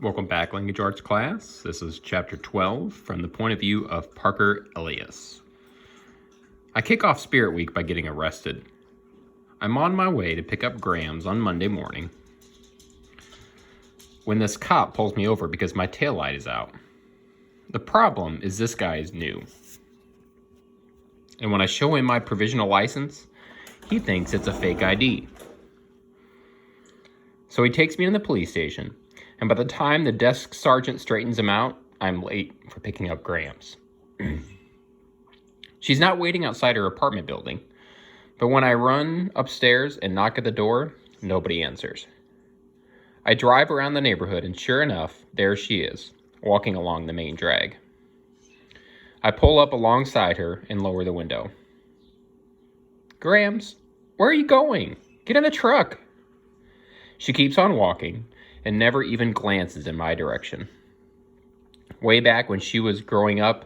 Welcome back, Language Arts class. This is chapter 12 from the point of view of Parker Elias. I kick off Spirit Week by getting arrested. I'm on my way to pick up Grams on Monday morning when this cop pulls me over because my taillight is out. The problem is this guy is new. And when I show him my provisional license, he thinks it's a fake ID. So he takes me to the police station, and by the time the desk sergeant straightens him out, I'm late for picking up Grams. She's not waiting outside her apartment building, but when I run upstairs and knock at the door, nobody answers. I drive around the neighborhood, and sure enough, there she is, walking along the main drag. I pull up alongside her and lower the window. "Grams, where are you going? Get in the truck." She keeps on walking and never even glances in my direction. Way back when she was growing up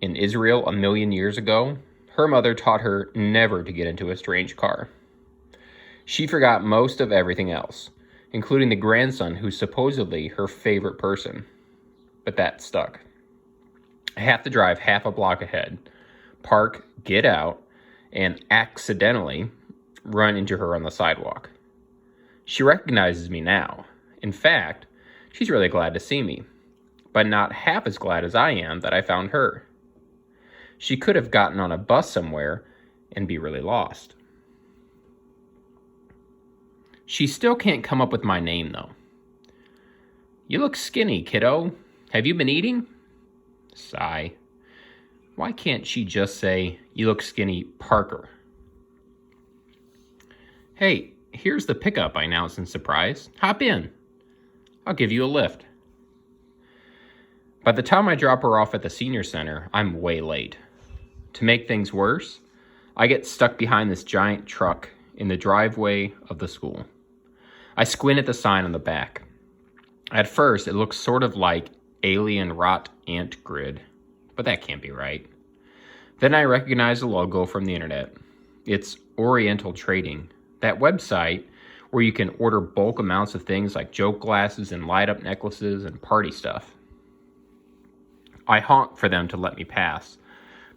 in Israel a million years ago, her mother taught her never to get into a strange car. She forgot most of everything else, including the grandson who's supposedly her favorite person. But that stuck. I have to drive half a block ahead, park, get out, and accidentally run into her on the sidewalk. She recognizes me now. In fact, she's really glad to see me, but not half as glad as I am that I found her. She could have gotten on a bus somewhere and be really lost. She still can't come up with my name, though. "You look skinny, kiddo. Have you been eating?" Sigh. Why can't she just say, "You look skinny, Parker"? "Hey, here's the pickup," I announce in surprise. "Hop in. I'll give you a lift." By the time I drop her off at the senior center, I'm way late. To make things worse, I get stuck behind this giant truck in the driveway of the school. I squint at the sign on the back. At first, it looks sort of like alien rot ant grid, but that can't be right. Then I recognize the logo from the internet. It's Oriental Trading, that website where you can order bulk amounts of things like joke glasses and light-up necklaces and party stuff. I honk for them to let me pass,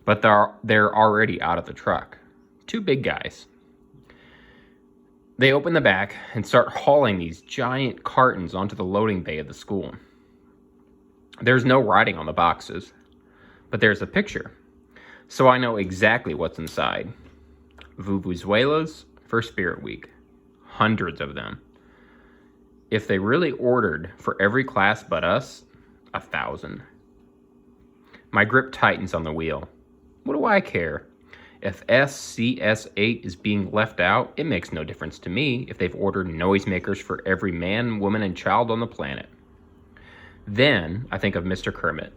but they're already out of the truck. Two big guys. They open the back and start hauling these giant cartons onto the loading bay of the school. There's no writing on the boxes, but there's a picture, so I know exactly what's inside. Vuvuzelas for Spirit Week. Hundreds of them. If they really ordered for every class but us, 1,000. My grip tightens on the wheel. What do I care? If SCS8 is being left out, it makes no difference to me if they've ordered noisemakers for every man, woman, and child on the planet. Then I think of Mr. Kermit,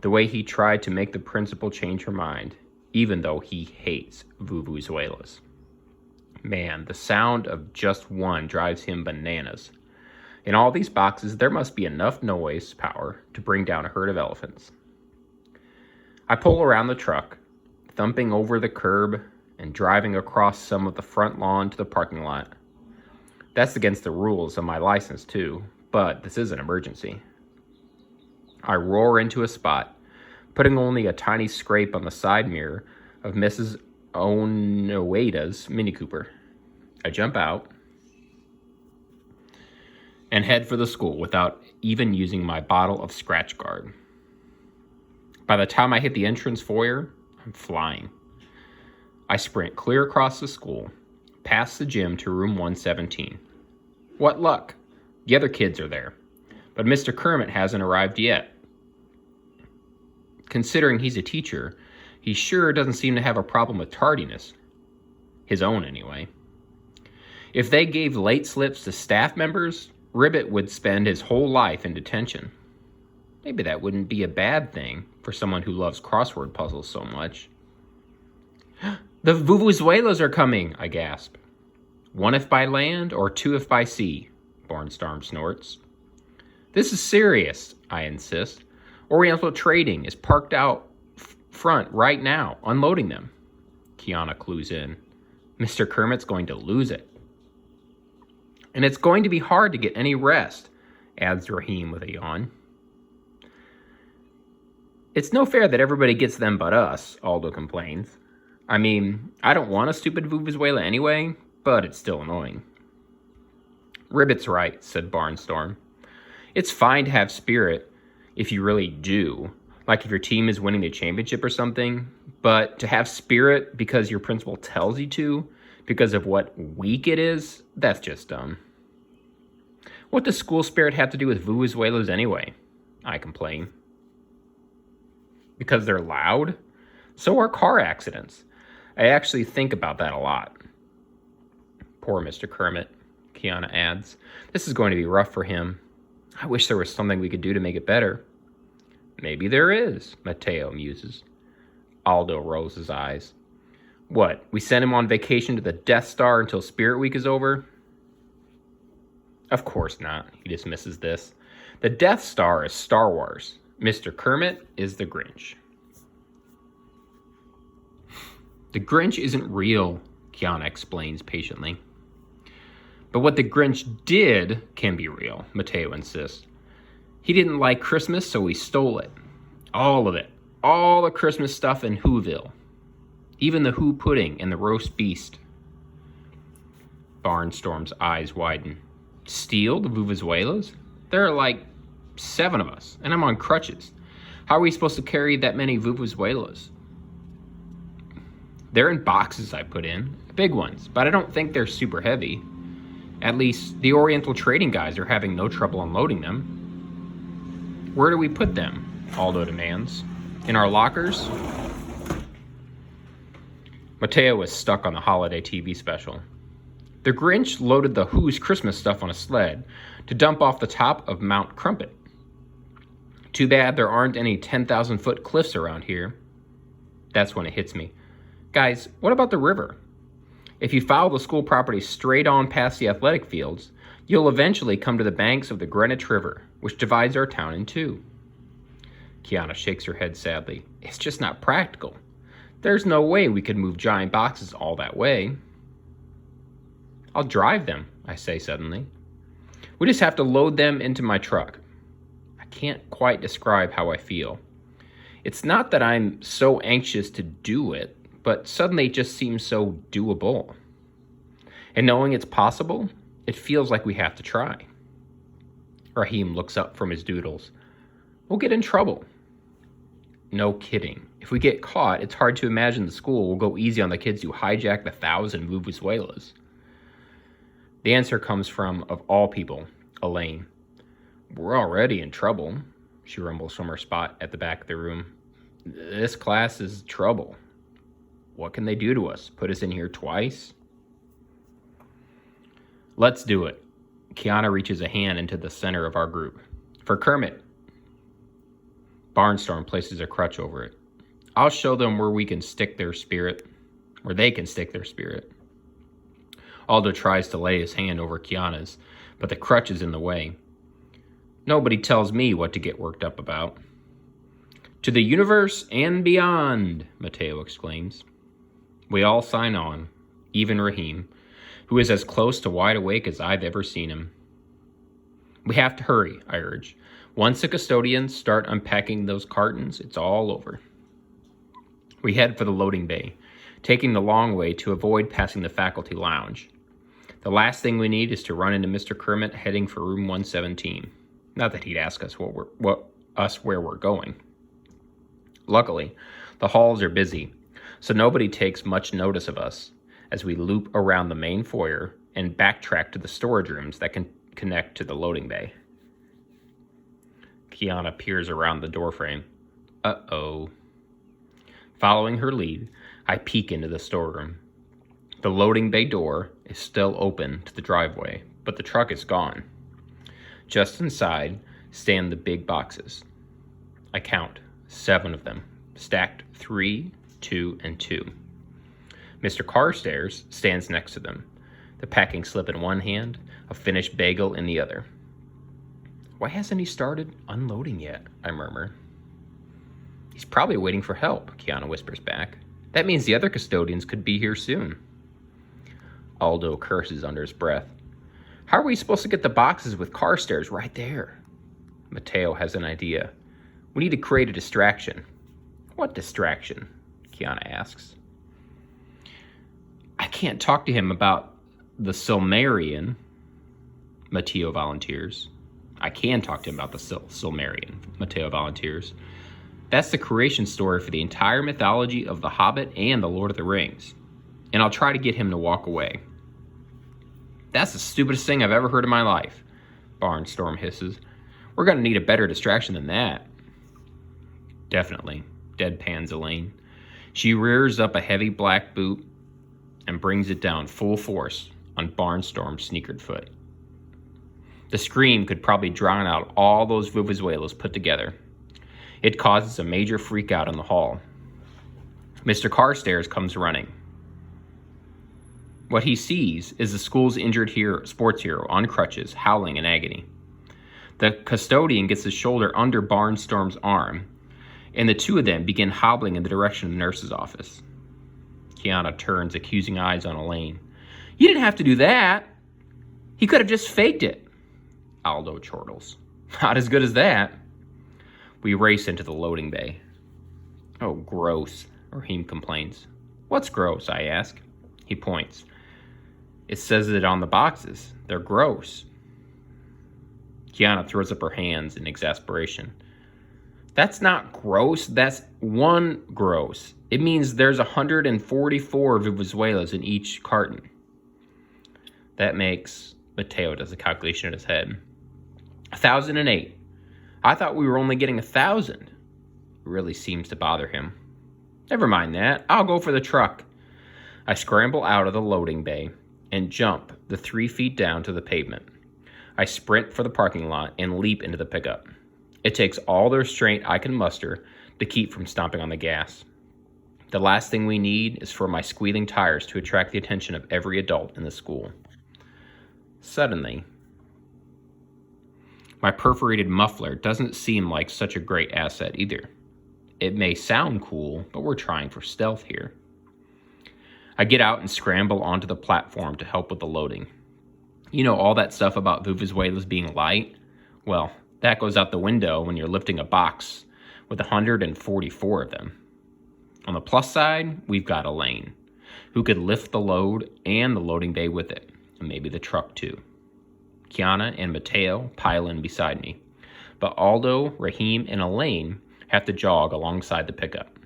the way he tried to make the principal change her mind, even though he hates vuvuzelas. Man, the sound of just one drives him bananas. In all these boxes, there must be enough noise power to bring down a herd of elephants. I pull around the truck, thumping over the curb and driving across some of the front lawn to the parking lot. That's against the rules of my license, too, but this is an emergency. I roar into a spot, putting only a tiny scrape on the side mirror of Mrs. Onoeda's Mini Cooper. I jump out and head for the school without even using my bottle of Scratch Guard. By the time I hit the entrance foyer, I'm flying. I sprint clear across the school, past the gym to room 117. What luck! The other kids are there, but Mr. Kermit hasn't arrived yet. Considering he's a teacher, he sure doesn't seem to have a problem with tardiness. His own, anyway. If they gave late slips to staff members, Ribbit would spend his whole life in detention. Maybe that wouldn't be a bad thing for someone who loves crossword puzzles so much. "The vuvuzelas are coming," I gasp. "One if by land or two if by sea," Barnstorm snorts. "This is serious," I insist. "Oriental Trading is parked out front right now, unloading them." Kiana clues in. Mr. Kermit's going to lose it. And it's going to be hard to get any rest adds Raheem with a yawn. It's no fair that everybody gets them but us, Aldo complains. I mean, I don't want a stupid Vuvuzela anyway, but it's still annoying. Ribbit's right, said Barnstorm. It's fine to have spirit if you really do, like if your team is winning the championship or something, but to have spirit because your principal tells you to, because of what week it is, that's just dumb. What does school spirit have to do with Vuvuzelas anyway? I complain. Because they're loud? So are car accidents. I actually think about that a lot. Poor Mr. Kermit, Kiana adds. This is going to be rough for him. I wish there was something we could do to make it better. Maybe there is, Mateo muses. Aldo rolls his eyes. What, we send him on vacation to the Death Star until Spirit Week is over? Of course not, he dismisses this. The Death Star is Star Wars. Mr. Kermit is the Grinch. The Grinch isn't real, Kiana explains patiently. But what the Grinch did can be real, Mateo insists. He didn't like Christmas, so he stole it. All of it. All the Christmas stuff in Whoville. Even the Who pudding and the roast beast. Barnstorm's eyes widen. Steal the Vuvuzelas? There are like 7 of us, and I'm on crutches. How are we supposed to carry that many Vuvuzelas? They're in boxes I put in, big ones, but I don't think they're super heavy. At least, the Oriental trading guys are having no trouble unloading them. Where do we put them? Aldo demands. In our lockers? Mateo is stuck on the holiday TV special. The Grinch loaded the Who's Christmas stuff on a sled to dump off the top of Mount Crumpet. Too bad there aren't any 10,000-foot cliffs around here. That's when it hits me. Guys, what about the river? If you follow the school property straight on past the athletic fields, you'll eventually come to the banks of the Greenwich River, which divides our town in two. Kiana shakes her head sadly. It's just not practical. There's no way we could move giant boxes all that way. I'll drive them, I say suddenly. We just have to load them into my truck. I can't quite describe how I feel. It's not that I'm so anxious to do it, but suddenly it just seems so doable. And knowing it's possible, it feels like we have to try. Raheem looks up from his doodles. We'll get in trouble. No kidding. If we get caught, it's hard to imagine the school will go easy on the kids who hijack the 1,000 Vuvuzelas. The answer comes from, of all people, Elaine. We're already in trouble, she rumbles from her spot at the back of the room. This class is trouble. What can they do to us? Put us in here twice? Let's do it. Kiana reaches a hand into the center of our group. For Kermit. Barnstorm places a crutch over it. I'll show them where we can stick their spirit. Where they can stick their spirit. Aldo tries to lay his hand over Kiana's, but the crutch is in the way. Nobody tells me what to get worked up about. To the universe and beyond, Mateo exclaims. We all sign on, even Raheem, who is as close to wide awake as I've ever seen him. We have to hurry, I urge. Once the custodians start unpacking those cartons, it's all over. We head for the loading bay, taking the long way to avoid passing the faculty lounge. The last thing we need is to run into Mr. Kermit heading for room 117. Not that he'd ask us where we're going. Luckily, the halls are busy, so nobody takes much notice of us as we loop around the main foyer and backtrack to the storage rooms that can connect to the loading bay. Kiana peers around the doorframe. Uh-oh. Following her lead, I peek into the storeroom. The loading bay door is still open to the driveway, but the truck is gone. Just inside stand the big boxes. I count 7 of them, stacked 3, 2, and 2. Mr. Carstairs stands next to them, the packing slip in one hand, a finished bagel in the other. Why hasn't he started unloading yet? I murmur. He's probably waiting for help, Kiana whispers back. That means the other custodians could be here soon. Aldo curses under his breath. How are we supposed to get the boxes with car stairs right there? Mateo has an idea. We need to create a distraction. What distraction? Kiana asks. I can't talk to him about the Silmarillion, Mateo volunteers. I can talk to him about the Silmarillion, Mateo volunteers. That's the creation story for the entire mythology of The Hobbit and The Lord of the Rings. And I'll try to get him to walk away. That's the stupidest thing I've ever heard in my life, Barnstorm hisses. We're going to need a better distraction than that. Definitely, deadpans Elaine. She rears up a heavy black boot and brings it down full force on Barnstorm's sneakered foot. The scream could probably drown out all those vuvuzelas put together. It causes a major freak out in the hall. Mr. Carstairs comes running. What he sees is the school's injured sports hero on crutches, howling in agony. The custodian gets his shoulder under Barnstorm's arm, and the two of them begin hobbling in the direction of the nurse's office. Kiana turns accusing eyes on Elaine. You didn't have to do that. He could have just faked it. Aldo chortles. Not as good as that. We race into the loading bay. Oh, gross, Raheem complains. What's gross, I ask. He points. It says it on the boxes. They're gross. Kiana throws up her hands in exasperation. That's not gross. That's one gross. It means there's 144 vuvuzelas in each carton. That makes, Mateo does a calculation in his head, 1,008. I thought we were only getting 1,000. It really seems to bother him. Never mind that. I'll go for the truck. I scramble out of the loading bay and jump the 3 feet down to the pavement. I sprint for the parking lot and leap into the pickup. It takes all the restraint I can muster to keep from stomping on the gas. The last thing we need is for my squealing tires to attract the attention of every adult in the school. Suddenly, my perforated muffler doesn't seem like such a great asset either. It may sound cool, but we're trying for stealth here. I get out and scramble onto the platform to help with the loading. You know all that stuff about vuvuzelas being light? Well, that goes out the window when you're lifting a box with 144 of them. On the plus side, we've got Elaine, who could lift the load and the loading bay with it, and maybe the truck too. Kiana and Mateo pile in beside me, but Aldo, Raheem, and Elaine have to jog alongside the pickup.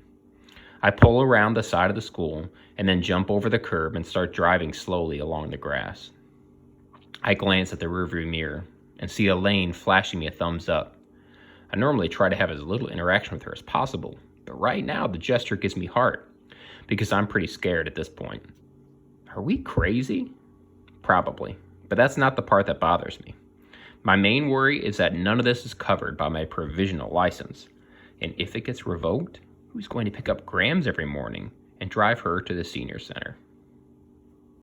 I pull around the side of the school and then jump over the curb and start driving slowly along the grass. I glance at the rearview mirror and see Elaine flashing me a thumbs up. I normally try to have as little interaction with her as possible, but right now the gesture gives me heart because I'm pretty scared at this point. Are we crazy? Probably, but that's not the part that bothers me. My main worry is that none of this is covered by my provisional license, and if it gets revoked, who's going to pick up Grams every morning and drive her to the senior center?